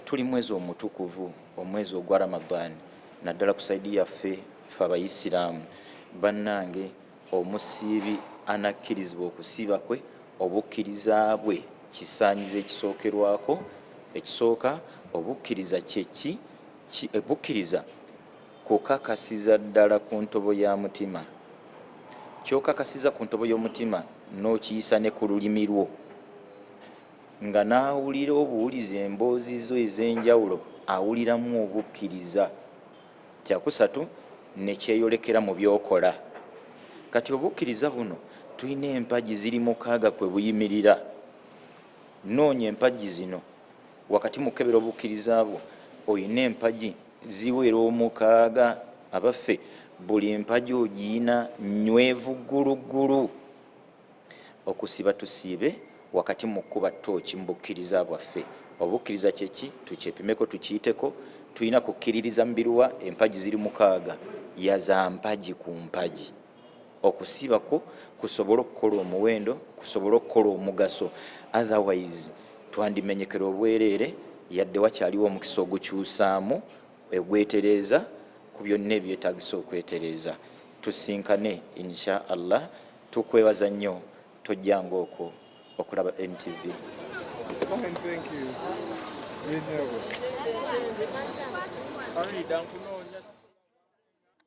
Tuli mwezi omutukuvu, omwezi ogwa Ramadhan, naddala kusaidia yaffe ffe abayisiraamu. Bannange, omusiibi anakkirizibwa okusiiba kwe obukkiriza bwe kisaanyizo ekisookerwako. Ekisooka, obukkiriza kyeki? Bukkiriza kukakasiza ddala ku ntobo ya mutima. Kyokakasiza ku ntobo y'omutima n'okiyisa ne ku lulimi lwo, nga n'awulira obuwuliza emboozi zo ez'enjawulo, awuliramu obukkiriza. Kyakusatu, ne kyeyolekera mu by'okola. Kati obukkiriza buno tulina empagi ziri mukaaga kwe buyimirira. Noonya empagi zino wakati mu kukebera obukkiriza bwo, oyina empagi ziwera omukaaga. Abaffe buli empagi ogiyina nywevu gguluggulu. Okusiba tusiibe wakati mu kkuba ttooki mu bukkiriza bwaffe. Obukkiriza kyeki? Tukyepimeko, tukiyiteko. Tulina kukkiririza mu biruwa, empagi ziri mukaaga, yaza mpagi ku mpagi. Okusiibako kusobole okukola omuwendo, kusobole okukola omugaso. Otherwise twandimenyekera obwereere, yadde wakyaliwo omukisa ogukyusaamu egwetereeza ku byonna ebyetaagisa okwetereeza. Tusinkane insha Allah. Tukwebaza nnyo, tojjanga okwo okulaba NTV. Thank you.